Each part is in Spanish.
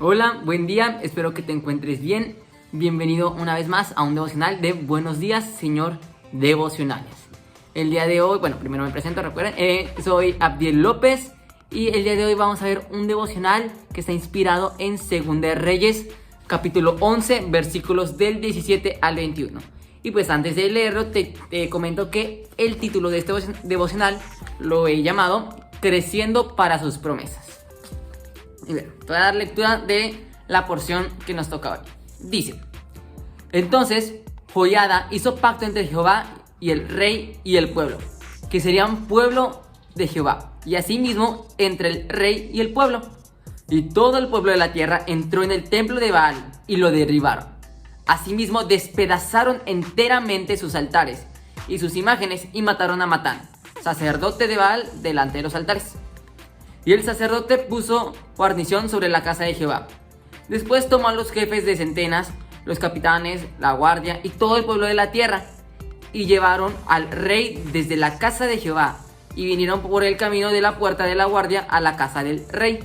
Hola, buen día, espero que te encuentres bien. Bienvenido una vez más a un devocional de Buenos Días, Señor Devocionales. El día de hoy, primero me presento, recuerden, soy Abdiel López y el día de hoy vamos a ver un devocional que está inspirado en 2 de Reyes, capítulo 11, versículos del 17 al 21. Y pues antes de leerlo te comento que el título de este devocional lo he llamado Creciendo para sus promesas. Y bueno, te voy a dar lectura de la porción que nos toca hoy. Dice: Entonces Joiada hizo pacto entre Jehová y el rey y el pueblo, que serían pueblo de Jehová, y asimismo entre el rey y el pueblo. Y todo el pueblo de la tierra entró en el templo de Baal y lo derribaron. Asimismo despedazaron enteramente sus altares y sus imágenes y mataron a Matán, sacerdote de Baal, delante de los altares. Y el sacerdote puso guarnición sobre la casa de Jehová. Después tomó a los jefes de centenas, los capitanes, la guardia y todo el pueblo de la tierra, y llevaron al rey desde la casa de Jehová, y vinieron por el camino de la puerta de la guardia a la casa del rey.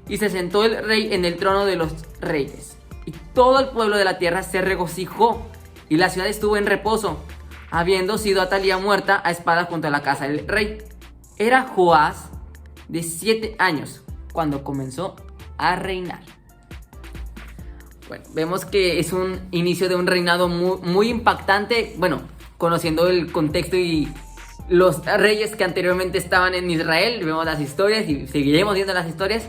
Y se sentó el rey en el trono de los reyes. Y todo el pueblo de la tierra se regocijó, y la ciudad estuvo en reposo, habiendo sido Atalía muerta a espada junto a la casa del rey. Era Joás de 7 años cuando comenzó a reinar. Bueno, vemos que es un inicio de un reinado muy impactante. Bueno, conociendo el contexto y los reyes que anteriormente estaban en Israel, vemos las historias y seguiremos viendo las historias,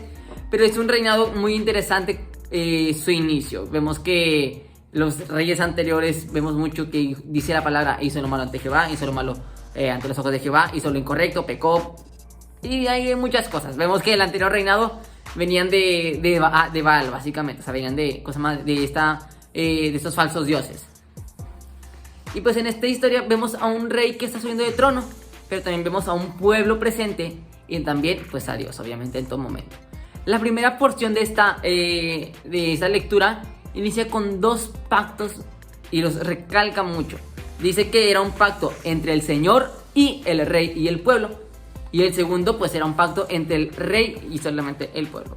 pero es un reinado muy interesante su inicio. Vemos que los reyes anteriores, vemos mucho que dice la palabra: hizo lo malo ante Jehová, hizo lo malo ante los ojos de Jehová, hizo lo incorrecto, pecó. Y hay muchas cosas. Vemos que el anterior reinado venían de Baal, básicamente. O sea, venían de cosas más de estos falsos dioses. Y pues en esta historia vemos a un rey que está subiendo de trono, pero también vemos a un pueblo presente y también pues a Dios, obviamente, en todo momento. La primera porción de esta lectura inicia con 2 pactos y los recalca mucho. Dice que era un pacto entre el Señor y el rey y el pueblo. Y el segundo pues era un pacto entre el rey y solamente el pueblo.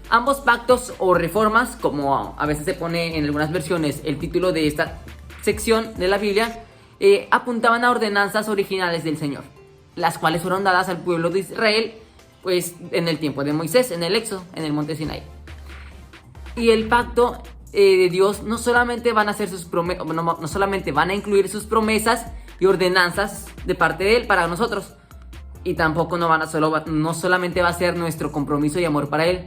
Ambos pactos o reformas, como a veces se pone en algunas versiones el título de esta sección de la Biblia, apuntaban a ordenanzas originales del Señor, las cuales fueron dadas al pueblo de Israel pues en el tiempo de Moisés, en el Éxodo, en el monte Sinaí. Y el pacto de Dios no solamente van a hacer no solamente van a incluir sus promesas y ordenanzas de parte de él para nosotros, y tampoco no solamente va a ser nuestro compromiso y amor para él,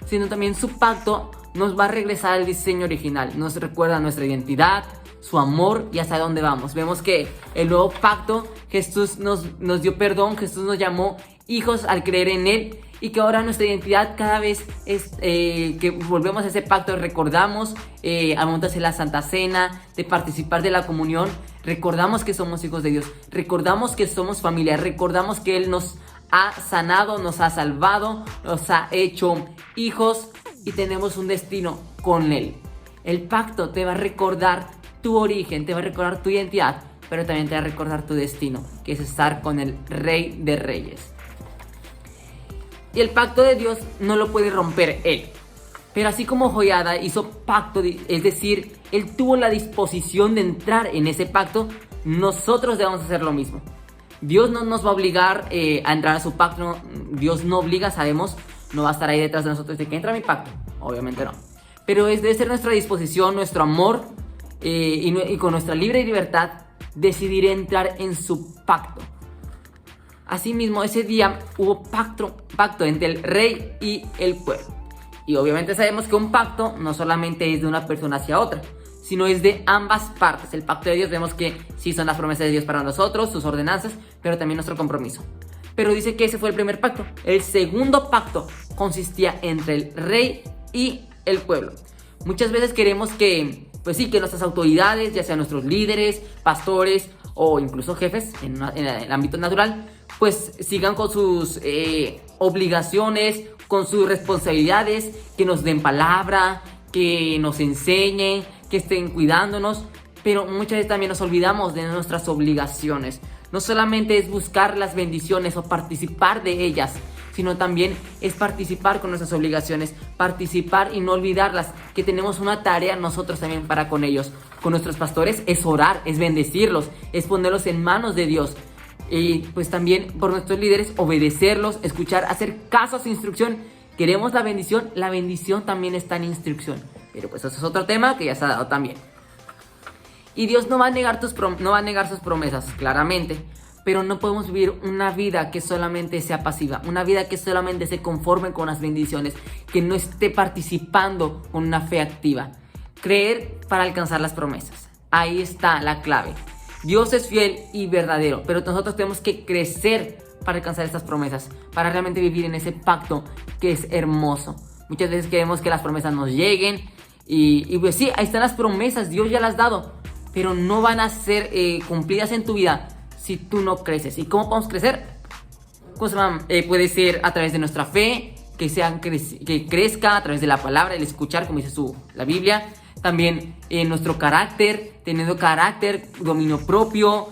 sino también su pacto nos va a regresar al diseño original. Nos recuerda nuestra identidad, su amor y hasta dónde vamos. Vemos que el nuevo pacto, Jesús nos dio perdón, Jesús nos llamó hijos al creer en él, y que ahora nuestra identidad cada vez es que volvemos a ese pacto, recordamos al momento de hacer la Santa Cena, de participar de la comunión, recordamos que somos hijos de Dios, recordamos que somos familia, recordamos que Él nos ha sanado, nos ha salvado, nos ha hecho hijos y tenemos un destino con Él. El pacto te va a recordar tu origen, te va a recordar tu identidad, pero también te va a recordar tu destino, que es estar con el Rey de Reyes. Y el pacto de Dios no lo puede romper él. Pero así como Joiada hizo pacto, es decir, él tuvo la disposición de entrar en ese pacto, nosotros debemos hacer lo mismo. Dios no nos va a obligar a entrar a su pacto, no, Dios no obliga, sabemos, no va a estar ahí detrás de nosotros de que entra a mi pacto, obviamente no. Pero debe ser nuestra disposición, nuestro amor y con nuestra libre libertad decidir entrar en su pacto. Asimismo, ese día hubo pacto entre el rey y el pueblo. Y obviamente sabemos que un pacto no solamente es de una persona hacia otra, sino es de ambas partes. El pacto de Dios, vemos que sí son las promesas de Dios para nosotros, sus ordenanzas, pero también nuestro compromiso. Pero dice que ese fue el primer pacto. El segundo pacto consistía entre el rey y el pueblo. Muchas veces queremos que, pues sí, que nuestras autoridades, ya sean nuestros líderes, pastores o incluso jefes en el ámbito natural, pues sigan con sus obligaciones, con sus responsabilidades, que nos den palabra, que nos enseñen, que estén cuidándonos, pero muchas veces también nos olvidamos de nuestras obligaciones. No solamente es buscar las bendiciones o participar de ellas, sino también es participar con nuestras obligaciones, participar y no olvidarlas, que tenemos una tarea nosotros también para con ellos. Con nuestros pastores es orar, es bendecirlos, es ponerlos en manos de Dios. Y pues también por nuestros líderes obedecerlos, escuchar, hacer caso a su instrucción. Queremos la bendición también está en instrucción. Pero pues eso es otro tema que ya se ha dado también. Y Dios no va a negar sus promesas, claramente. Pero no podemos vivir una vida que solamente sea pasiva, una vida que solamente se conforme con las bendiciones, que no esté participando con una fe activa. Creer para alcanzar las promesas. Ahí está la clave. Dios es fiel y verdadero, pero nosotros tenemos que crecer para alcanzar estas promesas, para realmente vivir en ese pacto que es hermoso. Muchas veces queremos que las promesas nos lleguen y pues sí, ahí están las promesas, Dios ya las ha dado, pero no van a ser cumplidas en tu vida si tú no creces. ¿Y cómo podemos crecer? Puede ser a través de nuestra fe, que crezca a través de la palabra, el escuchar, como dice la Biblia. También nuestro carácter, teniendo carácter, dominio propio,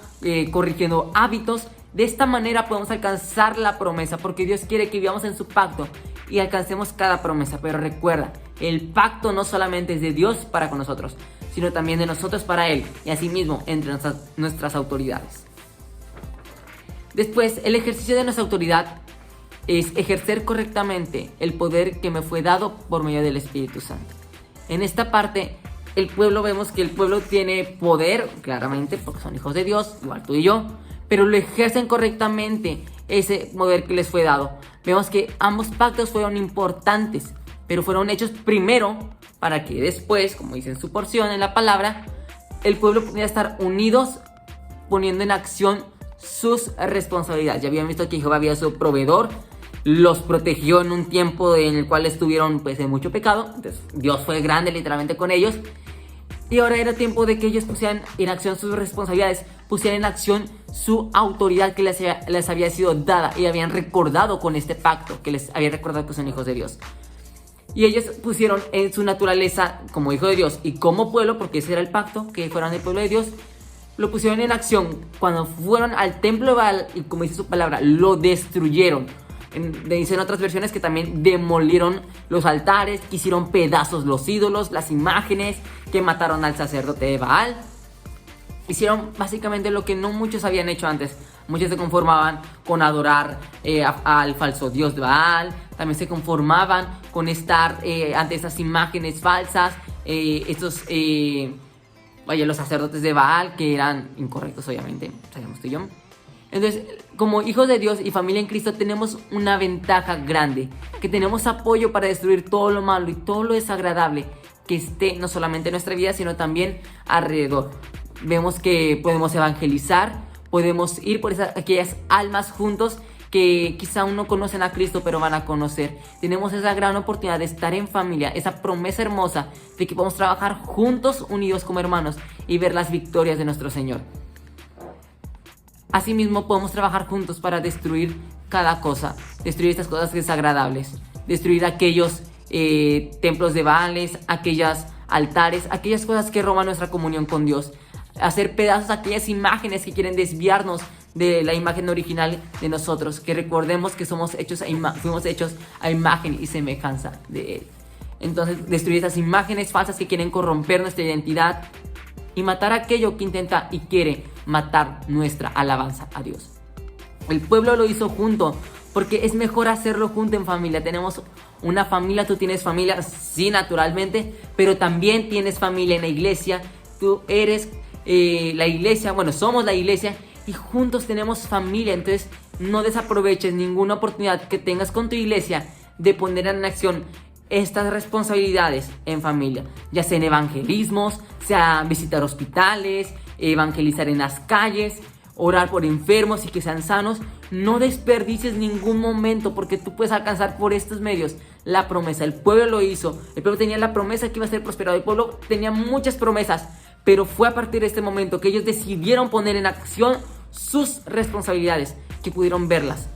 corrigiendo hábitos. De esta manera podemos alcanzar la promesa, porque Dios quiere que vivamos en su pacto y alcancemos cada promesa. Pero recuerda, el pacto no solamente es de Dios para con nosotros, sino también de nosotros para Él, y asimismo entre nuestras autoridades. Después, el ejercicio de nuestra autoridad es ejercer correctamente el poder que me fue dado por medio del Espíritu Santo. En esta parte, vemos que el pueblo tiene poder, claramente, porque son hijos de Dios, igual tú y yo, pero lo ejercen correctamente, ese poder que les fue dado. Vemos que ambos pactos fueron importantes, pero fueron hechos primero para que después, como dice en su porción en la palabra, el pueblo pudiera estar unidos, poniendo en acción sus responsabilidades. Ya habían visto que Jehová había sido proveedor, los protegió en un tiempo en el cual estuvieron pues en mucho pecado. Entonces Dios fue grande literalmente con ellos, y ahora era tiempo de que ellos pusieran en acción sus responsabilidades, pusieran en acción su autoridad que les había sido dada, y habían recordado con este pacto que les había recordado que son hijos de Dios. Y ellos pusieron en su naturaleza como hijo de Dios y como pueblo, porque ese era el pacto, que fueran el pueblo de Dios. Lo pusieron en acción cuando fueron al templo de Baal y, como dice su palabra, lo destruyeron. Dicen otras versiones que también demolieron los altares, que hicieron pedazos los ídolos, las imágenes, que mataron al sacerdote de Baal. Hicieron básicamente lo que no muchos habían hecho antes. Muchos se conformaban con adorar al falso dios de Baal. También se conformaban con estar ante esas imágenes falsas. Los sacerdotes de Baal, que eran incorrectos, obviamente, sabemos tú y yo. Entonces, como hijos de Dios y familia en Cristo, tenemos una ventaja grande, que tenemos apoyo para destruir todo lo malo y todo lo desagradable que esté no solamente en nuestra vida, sino también alrededor. Vemos que podemos evangelizar, podemos ir por aquellas almas juntos que quizá aún no conocen a Cristo, pero van a conocer. Tenemos esa gran oportunidad de estar en familia, esa promesa hermosa de que podemos trabajar juntos, unidos como hermanos, y ver las victorias de nuestro Señor. Asimismo, podemos trabajar juntos para destruir cada cosa, destruir estas cosas desagradables, destruir aquellos templos de Baales, aquellos altares, aquellas cosas que roban nuestra comunión con Dios, hacer pedazos aquellas imágenes que quieren desviarnos de la imagen original de nosotros, que recordemos que fuimos hechos a imagen y semejanza de Él. Entonces, destruir esas imágenes falsas que quieren corromper nuestra identidad y matar aquello que intenta y quiere matar nuestra alabanza a Dios. El pueblo lo hizo junto, porque es mejor hacerlo junto en familia. Tenemos una familia, tú tienes familia, sí, naturalmente, pero también tienes familia en la iglesia. Tú eres la iglesia, somos la iglesia, y juntos tenemos familia. Entonces no desaproveches ninguna oportunidad que tengas con tu iglesia de poner en acción estas responsabilidades en familia, ya sea en evangelismos, sea visitar hospitales, evangelizar en las calles, orar por enfermos y que sean sanos. No desperdicies ningún momento, porque tú puedes alcanzar por estos medios la promesa. El pueblo lo hizo, el pueblo tenía la promesa que iba a ser prosperado, el pueblo tenía muchas promesas, pero fue a partir de este momento que ellos decidieron poner en acción sus responsabilidades, que pudieron verlas.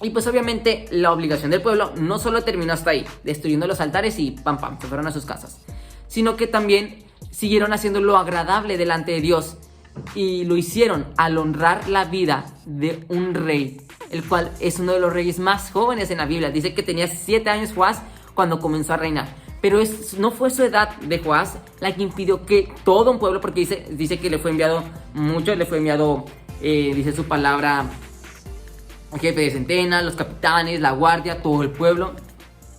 Y pues obviamente la obligación del pueblo no solo terminó hasta ahí, destruyendo los altares y se fueron a sus casas, sino que también siguieron haciendo lo agradable delante de Dios, y lo hicieron al honrar la vida de un rey, el cual es uno de los reyes más jóvenes en la Biblia. Dice que tenía 7 años Joás cuando comenzó a reinar. Pero no fue su edad de Joás la que impidió que todo un pueblo, porque dice que le fue enviado mucho, le fue enviado, dice su palabra, el jefe de centena, los capitanes, la guardia, todo el pueblo.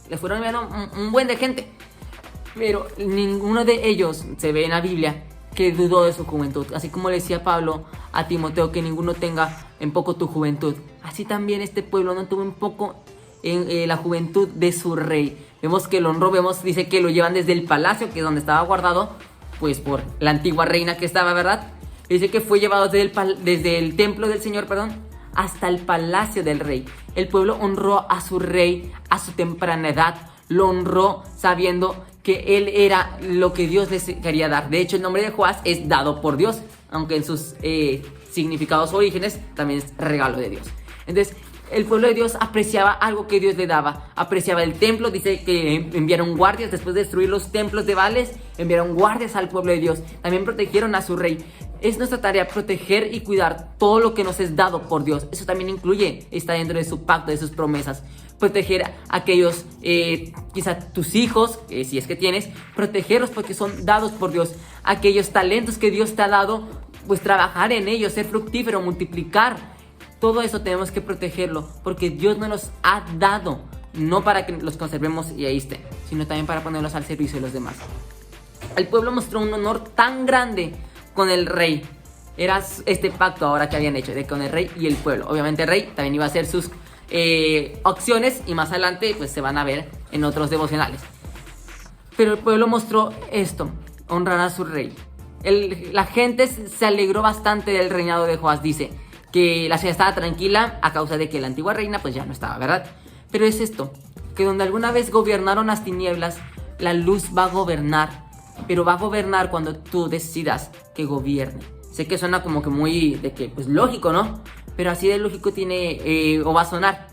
Le fueron enviando un buen de gente. Pero ninguno de ellos se ve en la Biblia que dudó de su juventud. Así como le decía Pablo a Timoteo, que ninguno tenga en poco tu juventud. Así también este pueblo no tuvo en poco la juventud de su rey. Vemos que lo honró, dice que lo llevan desde el palacio, que es donde estaba guardado, pues por la antigua reina que estaba, ¿verdad? Dice que fue llevado desde el templo del Señor, hasta el palacio del rey. El pueblo honró a su rey a su temprana edad. Lo honró sabiendo que él era lo que Dios les quería dar. De hecho, el nombre de Joás es dado por Dios, aunque en sus significados orígenes también es regalo de Dios. Entonces, el pueblo de Dios apreciaba algo que Dios le daba. Apreciaba el templo. Dice que enviaron guardias después de destruir los templos de Baales. Enviaron guardias al pueblo de Dios. También protegieron a su rey. Es nuestra tarea proteger y cuidar todo lo que nos es dado por Dios. Eso también incluye, está dentro de su pacto, de sus promesas. Proteger a aquellos, quizá tus hijos, si es que tienes, protegerlos porque son dados por Dios. Aquellos talentos que Dios te ha dado, pues trabajar en ellos, ser fructífero, multiplicar. Todo eso tenemos que protegerlo porque Dios nos los ha dado, no para que los conservemos y ahí esté, sino también para ponerlos al servicio de los demás. El pueblo mostró un honor tan grande con el rey. Era este pacto ahora que habían hecho con el rey y el pueblo. Obviamente el rey también iba a hacer sus acciones y más adelante pues se van a ver en otros devocionales. Pero el pueblo mostró esto, honrar a su rey. La gente se alegró bastante del reinado de Joás. Dice que la ciudad estaba tranquila a causa de que la antigua reina pues ya no estaba, ¿verdad? Pero es esto, que donde alguna vez gobernaron las tinieblas, la luz va a gobernar. Pero va a gobernar cuando tú decidas que gobierne. Sé que suena como que muy de que pues lógico, ¿no? Pero así de lógico tiene o va a sonar.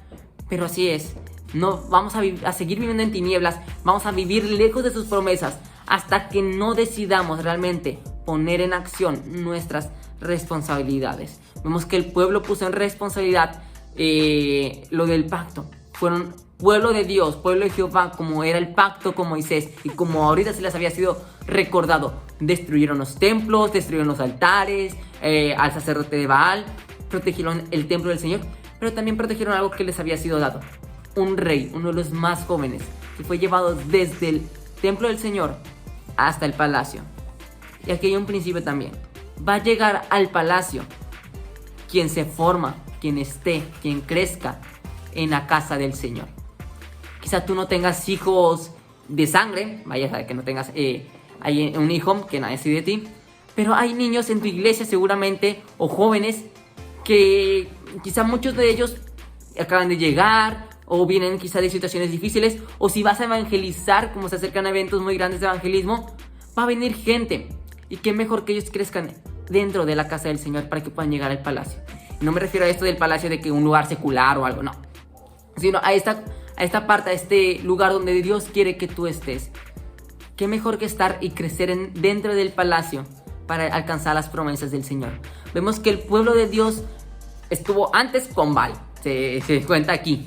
Pero así es. No vamos a seguir viviendo en tinieblas. Vamos a vivir lejos de sus promesas hasta que no decidamos realmente poner en acción nuestras responsabilidades. Vemos que el pueblo puso en responsabilidad lo del pacto. Fueron pueblo de Dios, pueblo de Jehová, como era el pacto con Moisés y como ahorita se les había sido recordado. Destruyeron los templos, destruyeron los altares, al sacerdote de Baal, protegieron el templo del Señor, pero también protegieron algo que les había sido dado. Un rey, uno de los más jóvenes, que fue llevado desde el templo del Señor hasta el palacio. Y aquí hay un principio también. Va a llegar al palacio quien se forma, quien esté, quien crezca en la casa del Señor. Quizá tú no tengas hijos de sangre, vaya a saber que no tengas hay un hijo que nace de ti, pero hay niños en tu iglesia seguramente, o jóvenes, que quizá muchos de ellos acaban de llegar, o vienen quizá de situaciones difíciles, o si vas a evangelizar, como se acercan a eventos muy grandes de evangelismo, va a venir gente, y qué mejor que ellos crezcan dentro de la casa del Señor para que puedan llegar al palacio. No me refiero a esto del palacio de que un lugar secular o algo, no, sino a esta parte, a este lugar donde Dios quiere que tú estés. Qué mejor que estar y crecer dentro del palacio para alcanzar las promesas del Señor. Vemos que el pueblo de Dios estuvo antes con Baal, se cuenta aquí,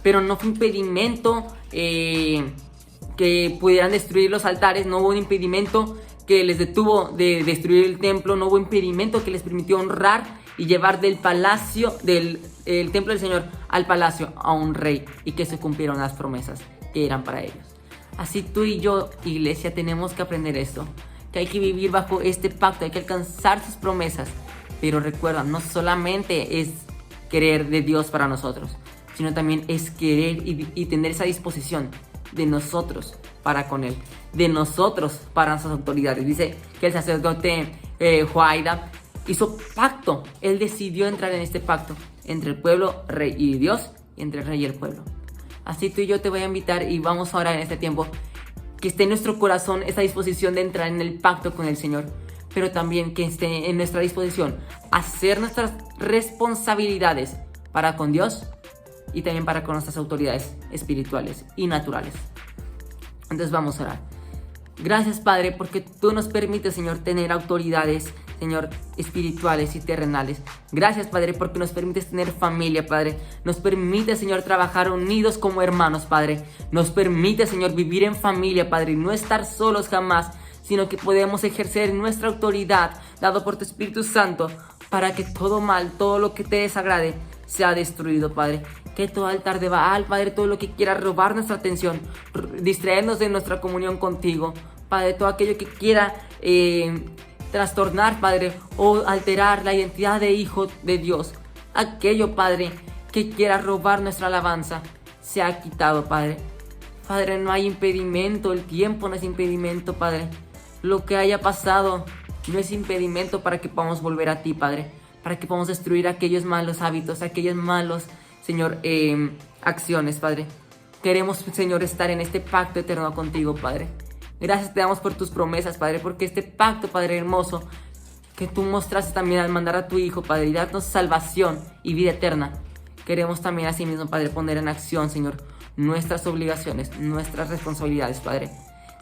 pero no fue impedimento que pudieran destruir los altares, no hubo un impedimento que les detuvo de destruir el templo, no hubo impedimento que les permitió honrar y llevar del palacio, del templo del Señor al palacio a un rey, y que se cumplieron las promesas que eran para ellos. Así tú y yo, iglesia, tenemos que aprender esto, que hay que vivir bajo este pacto, hay que alcanzar sus promesas. Pero recuerda, no solamente es querer de Dios para nosotros, sino también es querer y tener esa disposición de nosotros para con Él, de nosotros para nuestras autoridades. Dice que el sacerdote Joiada hizo pacto. Él decidió entrar en este pacto entre el pueblo, rey y Dios, y entre el rey y el pueblo. Así tú y yo te voy a invitar, y vamos ahora en este tiempo, que esté en nuestro corazón esta disposición de entrar en el pacto con el Señor, pero también que esté en nuestra disposición hacer nuestras responsabilidades para con Dios y también para con nuestras autoridades espirituales y naturales. Entonces vamos a orar. Gracias, Padre, porque tú nos permites, Señor, tener autoridades, Señor, espirituales y terrenales. Gracias, Padre, porque nos permites tener familia, Padre. Nos permite, Señor, trabajar unidos como hermanos, Padre. Nos permite, Señor, vivir en familia, Padre, y no estar solos jamás, sino que podemos ejercer nuestra autoridad, dado por tu Espíritu Santo, para que todo mal, todo lo que te desagrade, sea destruido, Padre. Que todo altar de Baal, Padre, todo lo que quiera robar nuestra atención, distraernos de nuestra comunión contigo, Padre, todo aquello que quiera trastornar, Padre, o alterar la identidad de hijo de Dios, aquello, Padre, que quiera robar nuestra alabanza, se ha quitado, Padre. Padre, no hay impedimento, el tiempo no es impedimento, Padre. Lo que haya pasado no es impedimento para que podamos volver a ti, Padre, para que podamos destruir aquellos malos hábitos, aquellos malos, Señor, acciones, Padre. Queremos, Señor, estar en este pacto eterno contigo, Padre. Gracias te damos por tus promesas, Padre, porque este pacto, Padre hermoso, que tú mostraste también al mandar a tu Hijo, Padre, y darnos salvación y vida eterna. Queremos también así mismo, Padre, poner en acción, Señor, nuestras obligaciones, nuestras responsabilidades, Padre.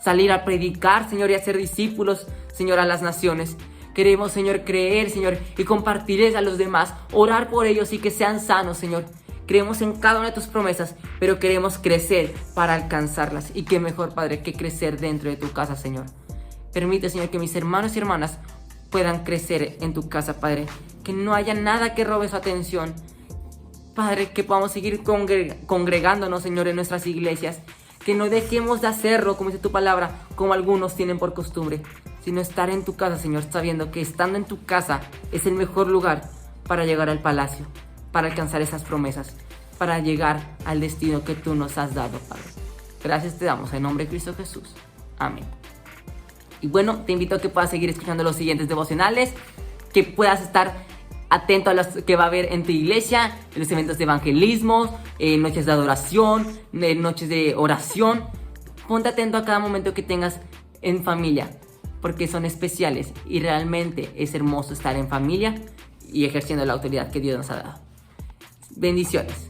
Salir a predicar, Señor, y hacer discípulos, Señor, a las naciones. Queremos, Señor, creer, Señor, y compartirles a los demás, orar por ellos y que sean sanos, Señor. Creemos en cada una de tus promesas, pero queremos crecer para alcanzarlas. Y qué mejor, Padre, que crecer dentro de tu casa, Señor. Permite, Señor, que mis hermanos y hermanas puedan crecer en tu casa, Padre. Que no haya nada que robe su atención. Padre, que podamos seguir congregándonos, Señor, en nuestras iglesias. Que no dejemos de hacerlo, como dice tu palabra, como algunos tienen por costumbre. Sino estar en tu casa, Señor, sabiendo que estando en tu casa es el mejor lugar para llegar al palacio, para alcanzar esas promesas, para llegar al destino que tú nos has dado, Padre. Gracias te damos en nombre de Cristo Jesús. Amén. Y bueno, te invito a que puedas seguir escuchando los siguientes devocionales, que puedas estar atento a los que va a haber en tu iglesia, en los eventos de evangelismo, noches de adoración, noches de oración. Ponte atento a cada momento que tengas en familia, porque son especiales y realmente es hermoso estar en familia y ejerciendo la autoridad que Dios nos ha dado. Bendiciones.